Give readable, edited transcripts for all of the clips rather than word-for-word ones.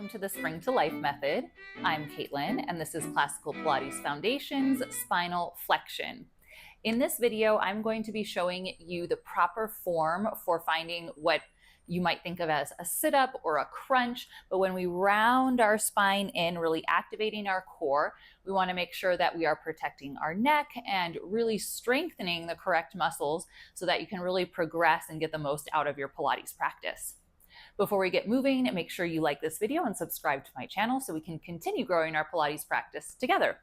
Welcome to the Spring to Life method. I'm Caitlin, and this is Classical Pilates Foundation's Spinal Flexion. In this video, I'm going to be showing you the proper form for finding what you might think of as a sit-up or a crunch, but when we round our spine in, really activating our core, we want to make sure that we are protecting our neck and really strengthening the correct muscles so that you can really progress and get the most out of your Pilates practice. Before we get moving, make sure you like this video and subscribe to my channel so we can continue growing our Pilates practice together.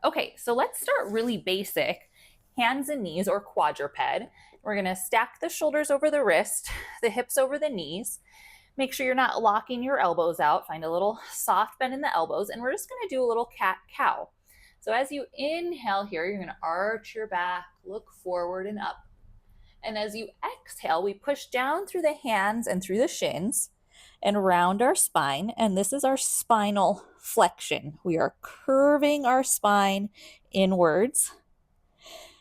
Okay, so let's start really basic, hands and knees or quadruped. We're gonna stack the shoulders over the wrist, the hips over the knees. Make sure you're not locking your elbows out. Find a little soft bend in the elbows, and we're just gonna do a little cat-cow. So as you inhale here, you're gonna arch your back, look forward and up. And as you exhale, we push down through the hands and through the shins and round our spine. And this is our spinal flexion. We are curving our spine inwards.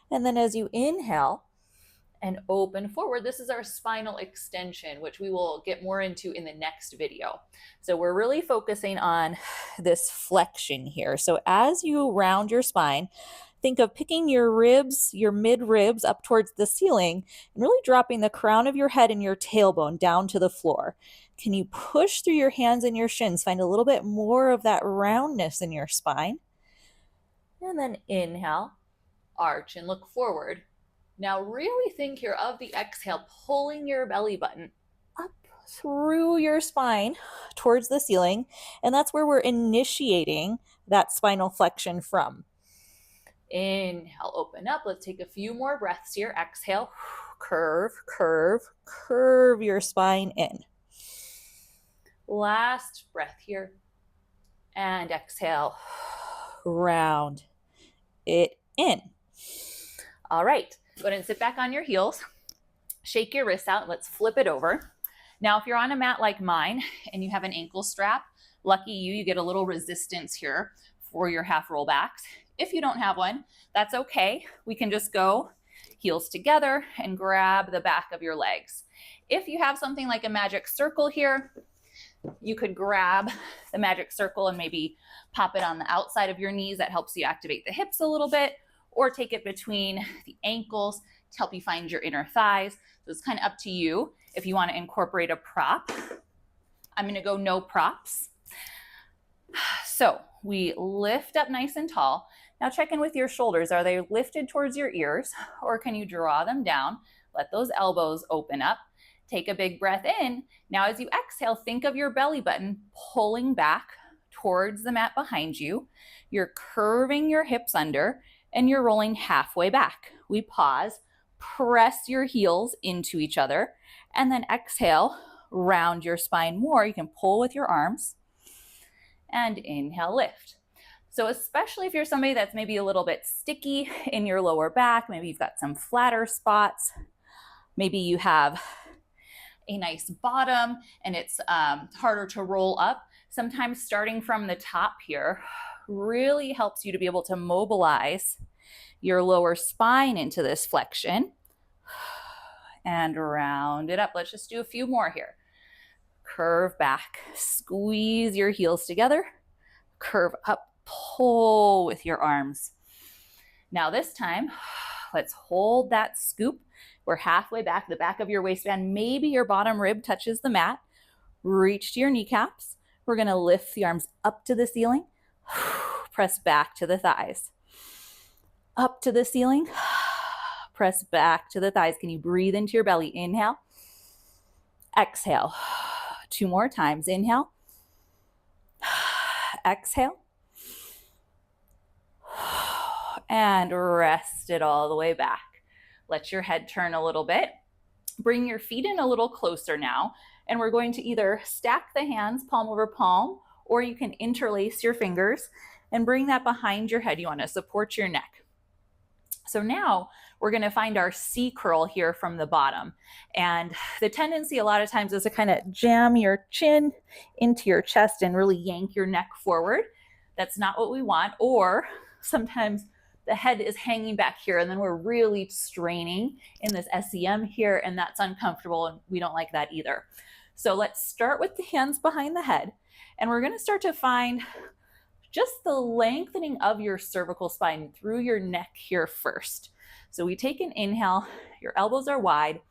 And then as you inhale and open forward, this is our spinal extension, which we will get more into in the next video. So we're really focusing on this flexion here. So as you round your spine, think of picking your ribs, your mid ribs up towards the ceiling and really dropping the crown of your head and your tailbone down to the floor. Can you push through your hands and your shins? Find a little bit more of that roundness in your spine. And then inhale, arch and look forward. Now really think here of the exhale, pulling your belly button up through your spine towards the ceiling. And that's where we're initiating that spinal flexion from. Inhale, open up. Let's take a few more breaths here. Exhale, curve, curve, curve your spine in. Last breath here. And exhale, round it in. All right, go ahead and sit back on your heels. Shake your wrists out. Let's flip it over. Now, if you're on a mat like mine and you have an ankle strap, lucky you, you get a little resistance here for your half roll backs. If you don't have one, that's okay. We can just go heels together and grab the back of your legs. If you have something like a magic circle here, you could grab the magic circle and maybe pop it on the outside of your knees. That helps you activate the hips a little bit, or take it between the ankles to help you find your inner thighs. So it's kind of up to you if you want to incorporate a prop. I'm going to go no props. So we lift up nice and tall. Now check in with your shoulders. Are they lifted towards your ears, or can you draw them down? Let those elbows open up. Take a big breath in. Now as you exhale, think of your belly button pulling back towards the mat behind you. You're curving your hips under and you're rolling halfway back. We pause, press your heels into each other, and then exhale, round your spine more. You can pull with your arms and inhale, lift. So especially if you're somebody that's maybe a little bit sticky in your lower back, maybe you've got some flatter spots, maybe you have a nice bottom and it's harder to roll up, sometimes starting from the top here really helps you to be able to mobilize your lower spine into this flexion and round it up. Let's just do a few more here. Curve back, squeeze your heels together, curve up, pull with your arms. Now this time, let's hold that scoop. We're halfway back, the back of your waistband. Maybe your bottom rib touches the mat. Reach to your kneecaps. We're gonna lift the arms up to the ceiling. Press back to the thighs. Up to the ceiling. Press back to the thighs. Can you breathe into your belly? Inhale. Exhale. 2 more times. Inhale. Exhale. And rest it all the way back. Let your head turn a little bit. Bring your feet in a little closer now. And we're going to either stack the hands palm over palm, or you can interlace your fingers and bring that behind your head. You want to support your neck. So now we're going to find our C curl here from the bottom. And the tendency a lot of times is to kind of jam your chin into your chest and really yank your neck forward. That's not what we want. Or sometimes the head is hanging back here and then we're really straining in this SEM here, and that's uncomfortable and we don't like that either. So let's start with the hands behind the head. And we're going to start to find just the lengthening of your cervical spine through your neck here first. So we take an inhale, your elbows are wide.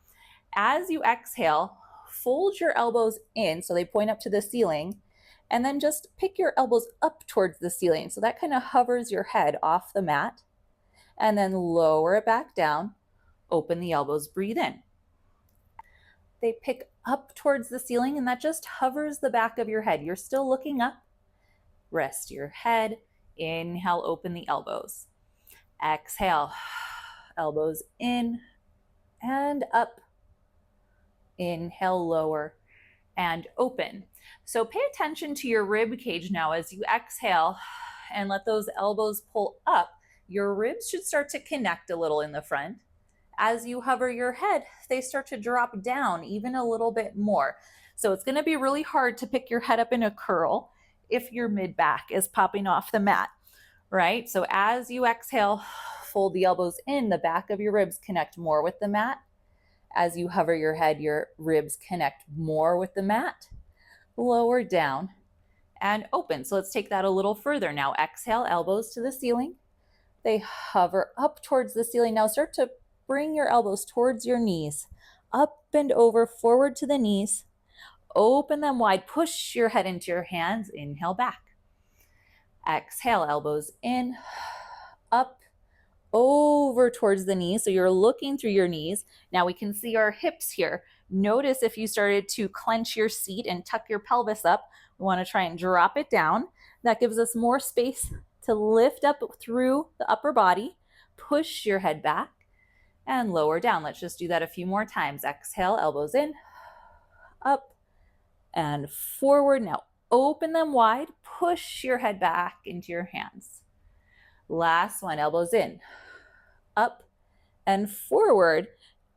As you exhale, fold your elbows in so they point up to the ceiling, and then just pick your elbows up towards the ceiling. So that kind of hovers your head off the mat, and then lower it back down. Open the elbows, breathe in. They pick up towards the ceiling, and that just hovers the back of your head. You're still looking up. Rest your head. Inhale, open the elbows. Exhale, elbows in and up. Inhale, lower and open. So pay attention to your rib cage now as you exhale and let those elbows pull up. Your ribs should start to connect a little in the front. As you hover your head, they start to drop down even a little bit more. So it's going to be really hard to pick your head up in a curl if your mid back is popping off the mat, right? So as you exhale, fold the elbows in, the back of your ribs connect more with the mat. As you hover your head, your ribs connect more with the mat. Lower down and open. So let's take that a little further. Now exhale, elbows to the ceiling. They hover up towards the ceiling. Now start to bring your elbows towards your knees. Up and over, forward to the knees. Open them wide. Push your head into your hands. Inhale back. Exhale, elbows in, up, over towards the knees. So you're looking through your knees. Now we can see our hips here. Notice if you started to clench your seat and tuck your pelvis up, we want to try and drop it down. That gives us more space to lift up through the upper body. Push your head back and lower down. Let's just do that a few more times. Exhale, elbows in, up and forward. Now open them wide. Push your head back into your hands. Last one, elbows in, up and forward.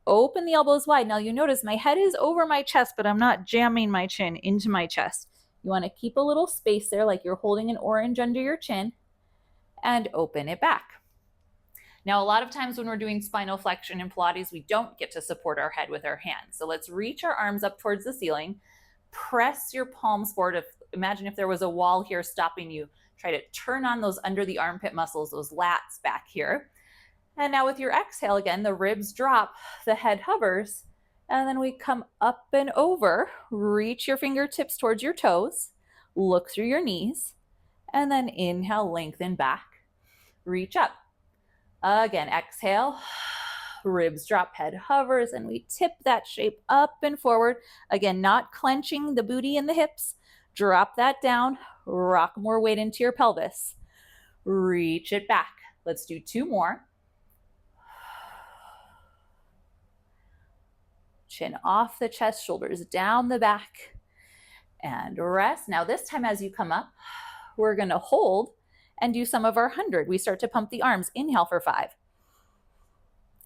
Open the elbows wide. Now you notice my head is over my chest, but I'm not jamming my chin into my chest. You want to keep a little space there like you're holding an orange under your chin, and open it back. Now, a lot of times when we're doing spinal flexion in Pilates, we don't get to support our head with our hands. So let's reach our arms up towards the ceiling. Press your palms forward. Imagine if there was a wall here stopping you. Try to turn on those under the armpit muscles, those lats back here. And now with your exhale again, the ribs drop, the head hovers, and then we come up and over. Reach your fingertips towards your toes. Look through your knees. And then inhale, lengthen back. Reach up. Again, exhale, ribs drop, head hovers, and we tip that shape up and forward. Again, not clenching the booty and the hips. Drop that down, rock more weight into your pelvis. Reach it back. Let's do two more. Chin off the chest, shoulders down the back, and rest. Now this time as you come up, we're gonna hold and do some of our 100. We start to pump the arms. Inhale for 5.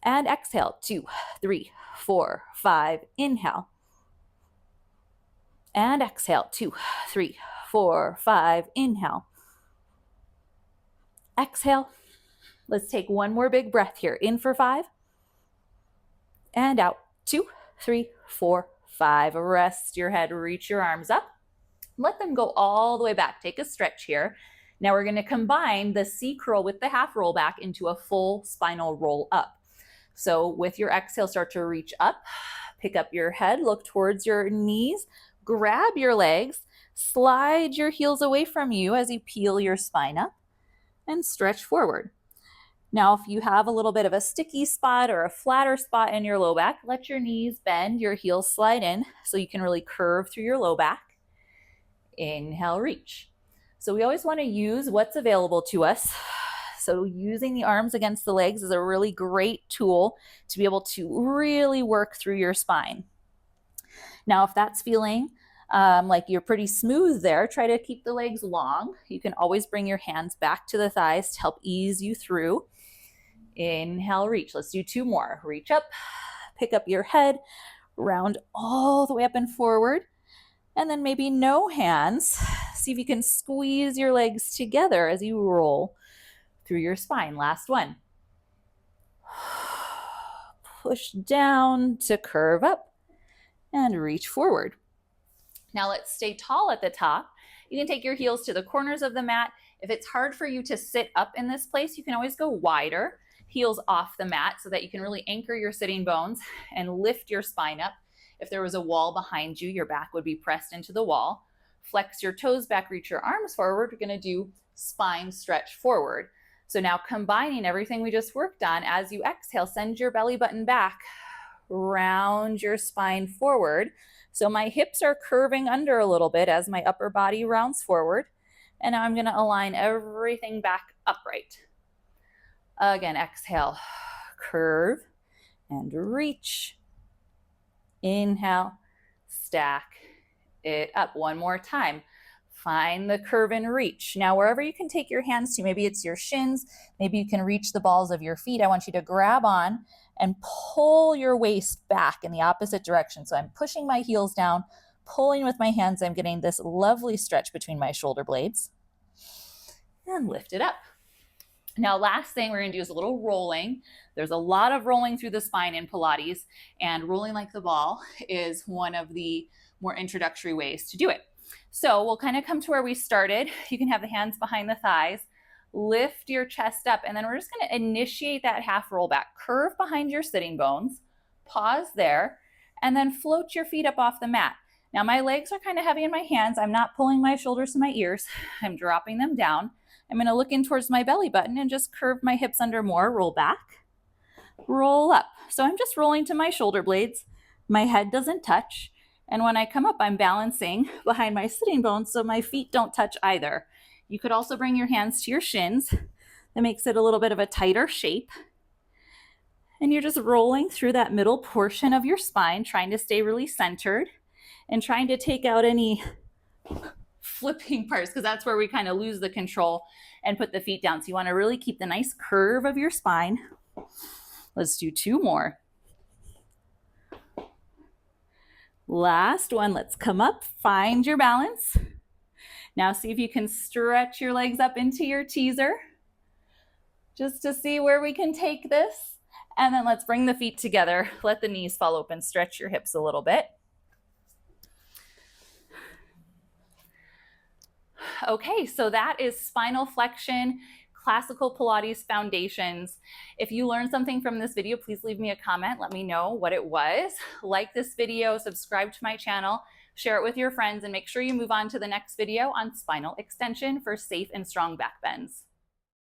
And exhale, 2, 3, 4, 5. Inhale. And exhale, 2, 3, 4, 5. Inhale. Exhale. Let's take one more big breath here. In for 5. And out. 2, 3, 4, 5. Rest your head, reach your arms up. Let them go all the way back. Take a stretch here. Now we're going to combine the C curl with the half roll back into a full spinal roll up. So with your exhale, start to reach up, pick up your head, look towards your knees, grab your legs, slide your heels away from you as you peel your spine up and stretch forward. Now, if you have a little bit of a sticky spot or a flatter spot in your low back, let your knees bend, your heels slide in so you can really curve through your low back. Inhale, reach. So we always want to use what's available to us. So using the arms against the legs is a really great tool to be able to really work through your spine. Now, if that's feeling like you're pretty smooth there, try to keep the legs long. You can always bring your hands back to the thighs to help ease you through. Inhale, reach. Let's do two more. Reach up, pick up your head, round all the way up and forward. And then maybe no hands. See if you can squeeze your legs together as you roll through your spine. Last one. Push down to curve up and reach forward. Now let's stay tall at the top You can take your heels to the corners of the mat. If it's hard for you to sit up in this place, you can always go wider, heels off the mat, so that you can really anchor your sitting bones and lift your spine up. If there was a wall behind you, your back would be pressed into the wall. Flex your toes back, reach your arms forward. We're going to do spine stretch forward. So now combining everything we just worked on, as you exhale, send your belly button back, round your spine forward. So my hips are curving under a little bit as my upper body rounds forward. And now I'm going to align everything back upright. Again, exhale, curve and reach. Inhale, stack it up. One more time. Find the curve and reach. Now, wherever you can take your hands to, maybe it's your shins, maybe you can reach the balls of your feet. I want you to grab on and pull your waist back in the opposite direction. So I'm pushing my heels down, pulling with my hands. I'm getting this lovely stretch between my shoulder blades. And lift it up. Now, last thing we're going to do is a little rolling. There's a lot of rolling through the spine in Pilates, and rolling like the ball is one of the more introductory ways to do it. So we'll kind of come to where we started. You can have the hands behind the thighs, lift your chest up, and then we're just going to initiate that half roll back. Curve behind your sitting bones, pause there, and then float your feet up off the mat. Now my legs are kind of heavy in my hands. I'm not pulling my shoulders to my ears. I'm dropping them down. I'm going to look in towards my belly button and just curve my hips under more, roll back, roll up. So I'm just rolling to my shoulder blades. My head doesn't touch. And when I come up, I'm balancing behind my sitting bones so my feet don't touch either. You could also bring your hands to your shins. That makes it a little bit of a tighter shape. And you're just rolling through that middle portion of your spine, trying to stay really centered and trying to take out any flipping parts, because that's where we kind of lose the control and put the feet down. So you want to really keep the nice curve of your spine. Let's do two more. Last one. Let's come up, find your balance. Now see if you can stretch your legs up into your teaser, just to see where we can take this. And then let's bring the feet together. Let the knees fall open, stretch your hips a little bit. Okay, so that is spinal flexion, classical Pilates foundations. If you learned something from this video, please leave me a comment. Let me know what it was. Like this video, subscribe to my channel, share it with your friends, and make sure you move on to the next video on spinal extension for safe and strong back bends.